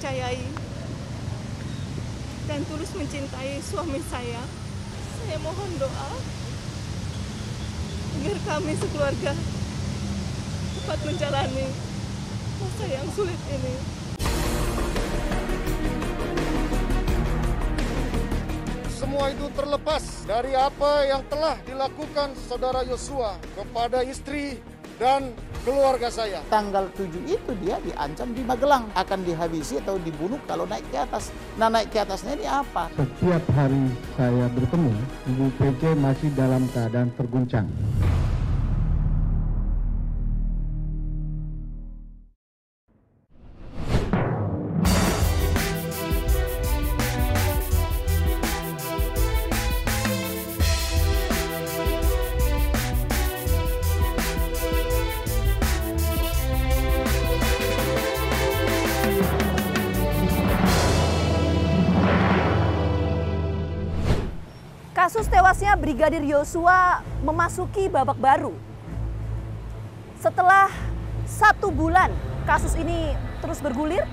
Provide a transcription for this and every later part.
mempercayai dan tulus mencintai suami saya. Saya mohon doa agar kami sekeluarga dapat menjalani masa yang sulit ini. Semua itu terlepas dari apa yang telah dilakukan saudara Yosua kepada istri dan keluarga saya. Tanggal 7 itu dia diancam di Magelang akan dihabisi atau dibunuh kalau naik ke atas. Nah, naik ke atasnya ini apa? Setiap hari saya bertemu, Ibu PC masih dalam keadaan terguncang. Kasus tewasnya Brigadir Yosua memasuki babak baru. Setelah 1 bulan kasus ini terus bergulir,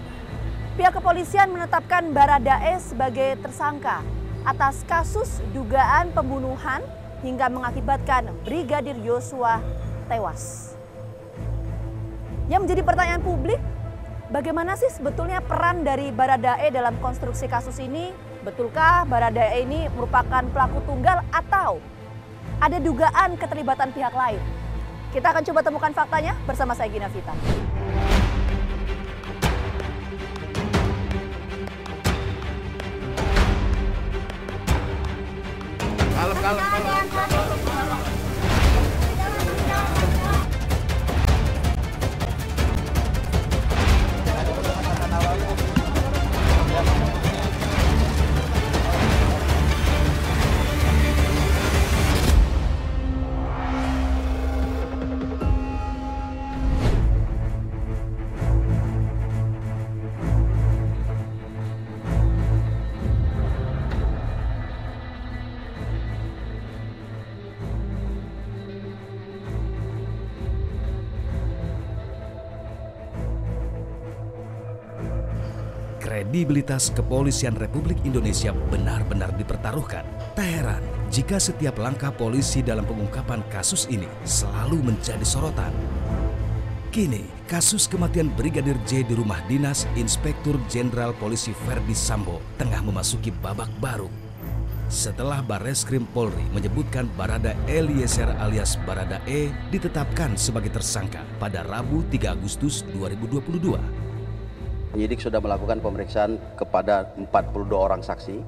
pihak kepolisian menetapkan Baradae sebagai tersangka atas kasus dugaan pembunuhan hingga mengakibatkan Brigadir Yosua tewas. Yang menjadi pertanyaan publik, bagaimana sih sebetulnya peran dari Baradae dalam konstruksi kasus ini? Betulkah Baradae ini merupakan pelaku tunggal atau ada dugaan keterlibatan pihak lain? Kita akan coba temukan faktanya bersama saya Gina Vita. Kredibilitas kepolisian Republik Indonesia benar-benar dipertaruhkan. Tak heran jika setiap langkah polisi dalam pengungkapan kasus ini selalu menjadi sorotan. Kini, kasus kematian Brigadir J di rumah dinas Inspektur Jenderal Polisi Verdi Sambo tengah memasuki babak baru. Setelah Barreskrim Polri menyebutkan Barada Eliezer alias Baradae ditetapkan sebagai tersangka pada Rabu 3 Agustus 2022. Penyidik sudah melakukan pemeriksaan kepada 42 orang saksi.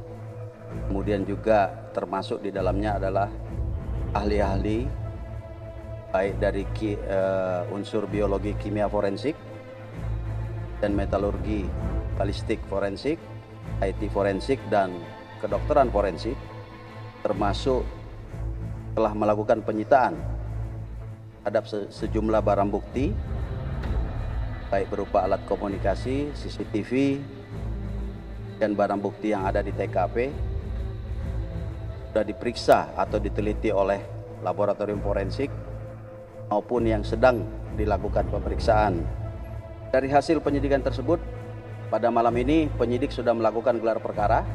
Kemudian juga termasuk di dalamnya adalah ahli-ahli baik dari unsur biologi kimia forensik dan metalurgi balistik forensik, IT forensik dan kedokteran forensik, termasuk telah melakukan penyitaan terhadap sejumlah barang bukti baik berupa alat komunikasi, CCTV, dan barang bukti yang ada di TKP sudah diperiksa atau diteliti oleh laboratorium forensik maupun yang sedang dilakukan pemeriksaan. Dari hasil penyidikan tersebut, pada malam ini penyidik sudah melakukan gelar perkara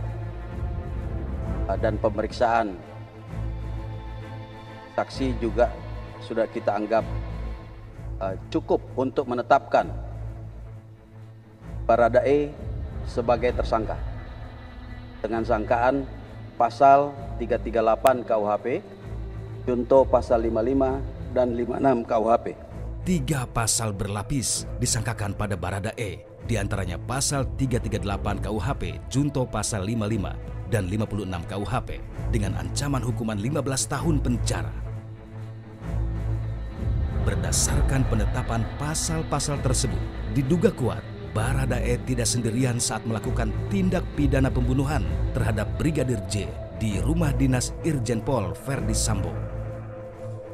dan pemeriksaan saksi juga sudah kita anggap cukup untuk menetapkan Baradae sebagai tersangka dengan sangkaan pasal 338 KUHP, junto pasal 55 dan 56 KUHP. 3 pasal berlapis disangkakan pada Baradae, diantaranya pasal 338 KUHP, junto pasal 55 dan 56 KUHP dengan ancaman hukuman 15 tahun penjara. Berdasarkan penetapan pasal-pasal tersebut, diduga kuat Baradae tidak sendirian saat melakukan tindak pidana pembunuhan terhadap Brigadir J di rumah dinas Irjen Pol Verdi Sambo.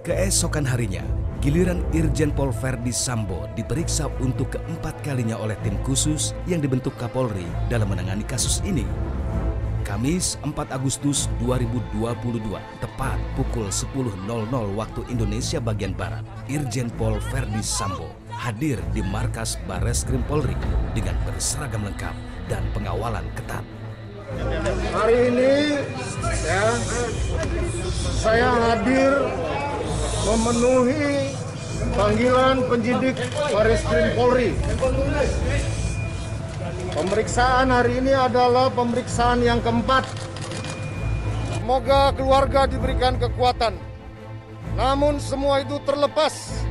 Keesokan harinya, giliran Irjen Pol Verdi Sambo diperiksa untuk keempat kalinya oleh tim khusus yang dibentuk Kapolri dalam menangani kasus ini. Kamis 4 Agustus 2022, tepat pukul 10.00 waktu Indonesia bagian Barat, Irjen Pol Verdi Sambo hadir di markas Bareskrim Polri dengan berseragam lengkap dan pengawalan ketat. Hari ini saya hadir memenuhi panggilan penyidik Bareskrim Polri. Pemeriksaan hari ini adalah pemeriksaan yang keempat. Semoga keluarga diberikan kekuatan. Namun semua itu terlepas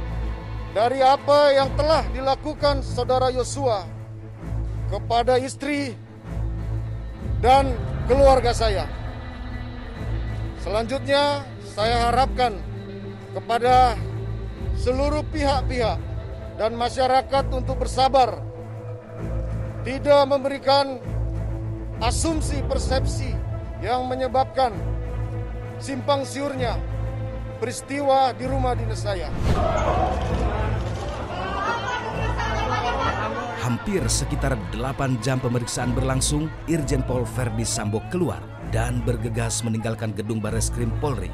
dari apa yang telah dilakukan saudara Yosua kepada istri dan keluarga saya. Selanjutnya saya harapkan kepada seluruh pihak-pihak dan masyarakat untuk bersabar, tidak memberikan asumsi persepsi yang menyebabkan simpang siurnya peristiwa di rumah dinas saya. Hampir sekitar 8 jam pemeriksaan berlangsung, Irjen Pol Verdi Sambo keluar dan bergegas meninggalkan gedung Bareskrim Polri.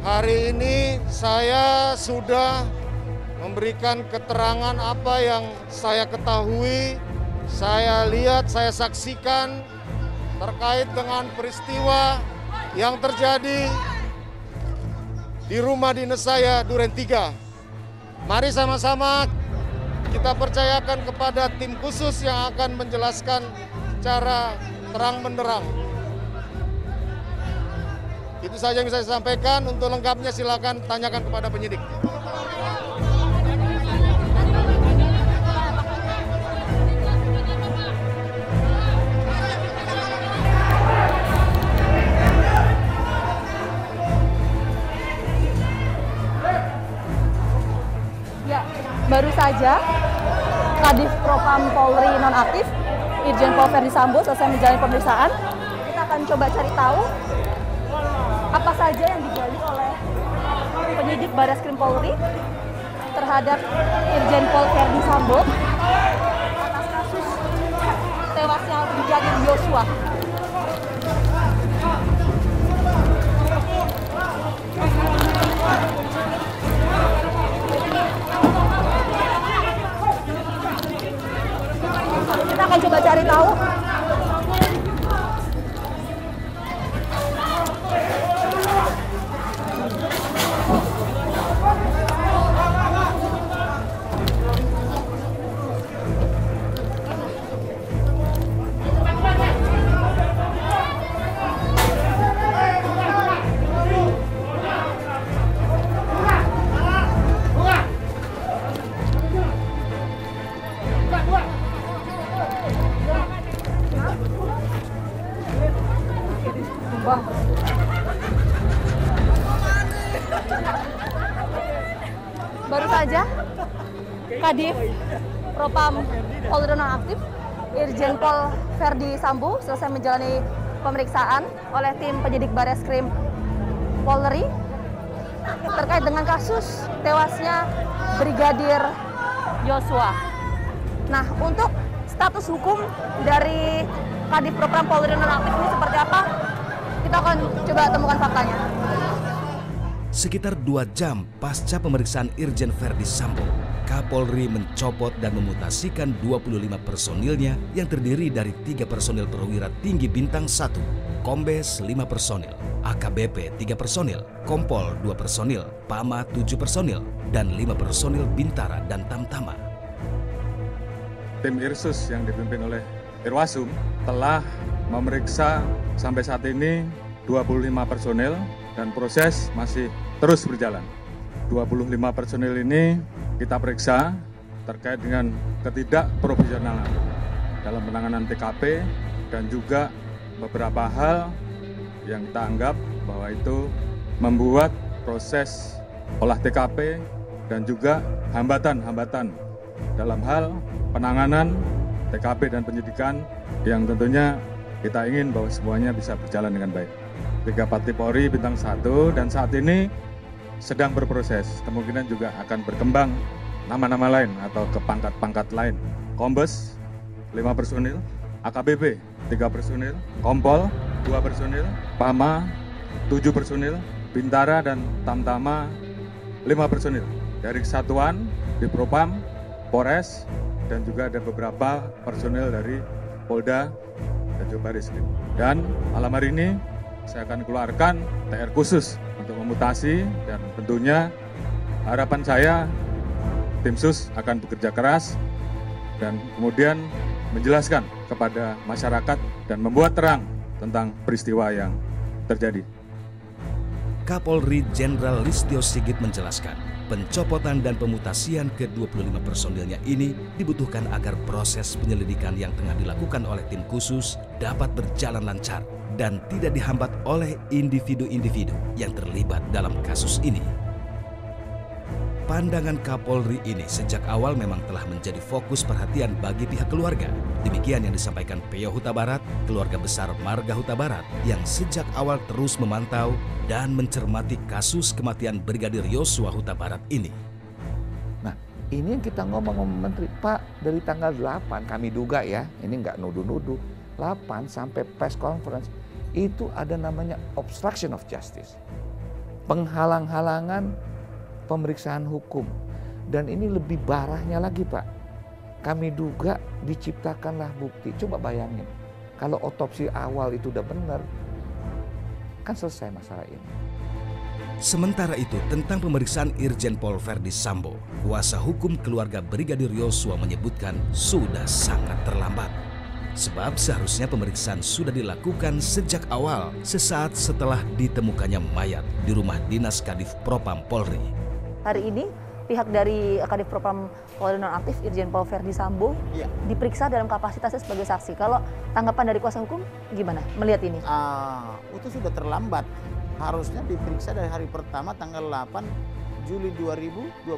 Hari ini saya sudah memberikan keterangan apa yang saya ketahui, saya lihat, saya saksikan terkait dengan peristiwa yang terjadi di rumah dinas saya, Duren 3. Mari sama-sama kita percayakan kepada tim khusus yang akan menjelaskan secara terang benderang. Itu saja yang saya sampaikan. Untuk lengkapnya silakan tanyakan kepada penyidik. Ya, baru saja Kadif Propam Polri nonaktif Irjen Pol Verdi Sambo selesai menjalani pemeriksaan. Kita akan coba cari tahu apa saja yang digali oleh penyidik Bareskrim Polri terhadap Irjen Pol Verdi Sambo atas kasus tewasnya Brigadir Yosua. Kita akan coba cari tahu baru saja Kadif Propam Polri nonaktif Irjen Pol Verdi Sambo selesai menjalani pemeriksaan oleh tim penyidik Bareskrim Polri terkait dengan kasus tewasnya Brigadir Yosua. Nah, untuk status hukum dari Kadif Propam Polri nonaktif ini seperti apa? Kita akan coba temukan faktanya. Sekitar 2 jam pasca pemeriksaan Irjen Verdi Sambo, Kapolri mencopot dan memutasikan 25 personilnya yang terdiri dari 3 personil perwira tinggi bintang 1, Kombes 5 personil, AKBP 3 personil, Kompol 2 personil, Pama 7 personil, dan 5 personil Bintara dan Tamtama. Tim Irsus yang dipimpin oleh Irwasum telah memeriksa sampai saat ini 25 personil dan proses masih terus berjalan. 25 personil ini kita periksa terkait dengan ketidakprofesionalan dalam penanganan TKP dan juga beberapa hal yang kita anggap bahwa itu membuat proses olah TKP dan juga hambatan-hambatan dalam hal penanganan TKP dan penyidikan yang tentunya kita ingin bahwa semuanya bisa berjalan dengan baik. 3 Pati Polri bintang 1 dan saat ini sedang berproses, kemungkinan juga akan berkembang nama-nama lain atau ke pangkat-pangkat lain. Kombes 5 personil, AKBP 3 personil, Kompol 2 personil, Pama 7 personil, Bintara dan Tamtama 5 personil. Dari kesatuan, di Propam, Polres, dan juga ada beberapa personil dari Polda dan juga Barislim. Dan malam hari ini saya akan keluarkan TR khusus untuk memutasi, dan tentunya harapan saya tim sus akan bekerja keras dan kemudian menjelaskan kepada masyarakat dan membuat terang tentang peristiwa yang terjadi. Kapolri Jenderal Listio Sigit menjelaskan, pencopotan dan pemutasian ke-25 personilnya ini dibutuhkan agar proses penyelidikan yang tengah dilakukan oleh tim khusus dapat berjalan lancar dan tidak dihambat oleh individu-individu yang terlibat dalam kasus ini. Pandangan Kapolri ini sejak awal memang telah menjadi fokus perhatian bagi pihak keluarga. Demikian yang disampaikan PO Huta Barat, keluarga besar Marga Huta Barat, yang sejak awal terus memantau dan mencermati kasus kematian Brigadir Yosua Huta Barat ini. Nah, ini yang kita ngomong sama Menteri, Pak, dari tanggal 8 kami duga ya, ini nggak nuduh-nuduh, 8 sampai press conference, itu ada namanya obstruction of justice. Penghalang-halangan pemeriksaan hukum. Dan ini lebih parahnya lagi, Pak. Kami duga diciptakanlah bukti. Coba bayangin, kalau otopsi awal itu udah benar, kan selesai masalah ini. Sementara itu, tentang pemeriksaan Irjen Pol Verdi Sambo, kuasa hukum keluarga Brigadir Yosua menyebutkan sudah sangat terlambat. Sebab seharusnya pemeriksaan sudah dilakukan sejak awal, sesaat setelah ditemukannya mayat di rumah dinas Kadif Propam Polri. Hari ini pihak dari Kadif Propam Polri nonaktif Irjen Pol Verdi Sambo diperiksa dalam kapasitasnya sebagai saksi. Kalau tanggapan dari kuasa hukum gimana melihat ini? Itu sudah terlambat. Harusnya diperiksa dari hari pertama tanggal 8 Juli 2022.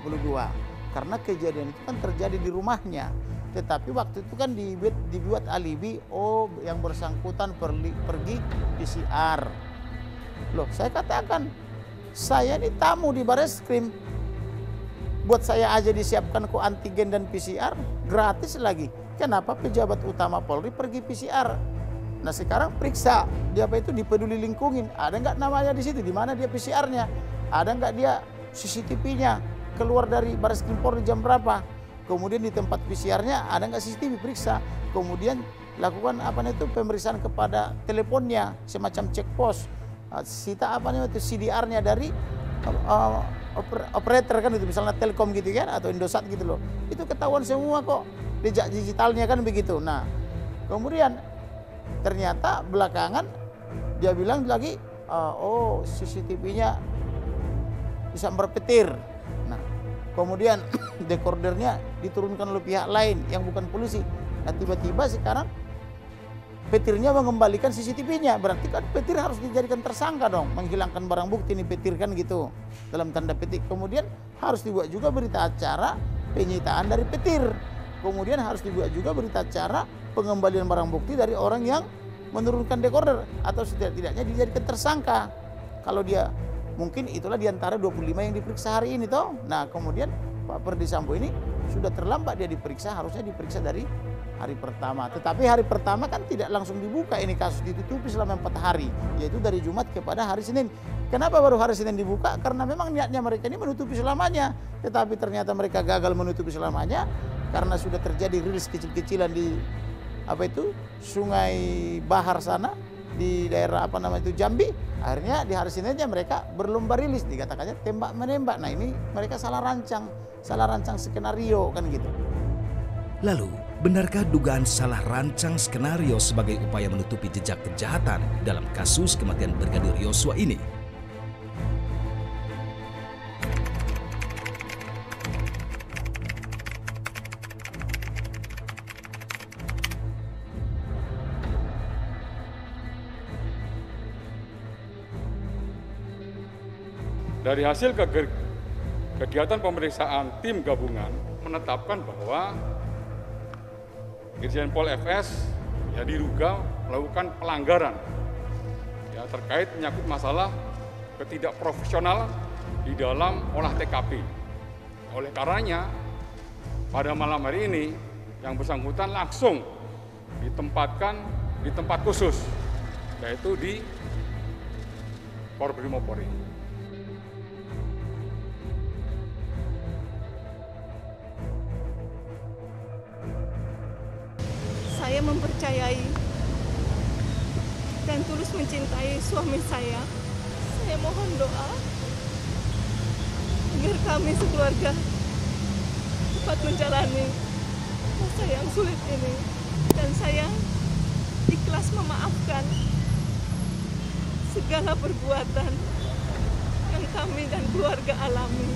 Karena kejadian itu kan terjadi di rumahnya. Tetapi waktu itu kan dibuat alibi, yang bersangkutan pergi PCR. Loh, saya katakan, saya ini tamu di Bareskrim. Buat saya aja disiapkan kok antigen dan PCR, gratis lagi. Kenapa pejabat utama Polri pergi PCR? Nah sekarang periksa, dia apa itu dipeduli lingkungin. Ada nggak namanya di situ? Di mana dia PCR-nya? Ada nggak dia CCTV-nya? Keluar dari Bareskrim Polri jam berapa? Kemudian di tempat PCR-nya ada nggak CCTV? Periksa. Kemudian lakukan pemeriksaan kepada teleponnya, semacam cek pos. Sita CDR-nya dari operator kan itu, misalnya Telkom gitu kan, atau Indosat gitu loh. Itu ketahuan semua kok, jejak digitalnya kan begitu. Nah, kemudian ternyata belakangan dia bilang lagi, CCTV-nya disambar petir. Nah, kemudian dekordernya diturunkan oleh pihak lain yang bukan polisi. Nah, tiba-tiba sekarang petirnya mengembalikan CCTV-nya, berarti kan petir harus dijadikan tersangka dong, menghilangkan barang bukti ini petir kan gitu, dalam tanda petik. Kemudian harus dibuat juga berita acara penyitaan dari petir. Kemudian harus dibuat juga berita acara pengembalian barang bukti dari orang yang menurunkan dekorder, atau setidak-tidaknya dijadikan tersangka. Kalau dia, mungkin itulah diantara 25 yang diperiksa hari ini toh. Nah kemudian Pak Verdi Sambo ini sudah terlambat dia diperiksa, harusnya diperiksa dari hari pertama. Tetapi hari pertama kan tidak langsung dibuka, ini kasus ditutupi selama 4 hari, yaitu dari Jumat kepada hari Senin. Kenapa baru hari Senin dibuka? Karena memang niatnya mereka ini menutupi selamanya. Tetapi ternyata mereka gagal menutupi selamanya karena sudah terjadi rilis kecil-kecilan di Sungai Bahar sana, di daerah Jambi. Akhirnya di hari Seninnya mereka berlomba rilis, dikatakannya tembak-menembak. Nah ini mereka salah rancang skenario kan gitu. Lalu, benarkah dugaan salah rancang skenario sebagai upaya menutupi jejak kejahatan dalam kasus kematian Brigadir Yosua ini? Dari hasil kegiatan pemeriksaan tim gabungan menetapkan bahwa Irjen Pol FS diduga melakukan pelanggaran terkait menyangkut masalah ketidakprofesional di dalam olah TKP. Oleh karenanya pada malam hari ini yang bersangkutan langsung ditempatkan di tempat khusus, yaitu di Korbrimopolri. Saya mempercayai dan tulus mencintai suami saya. Saya mohon doa agar kami sekeluarga dapat menjalani masa yang sulit ini. Dan saya ikhlas memaafkan segala perbuatan yang kami dan keluarga alami.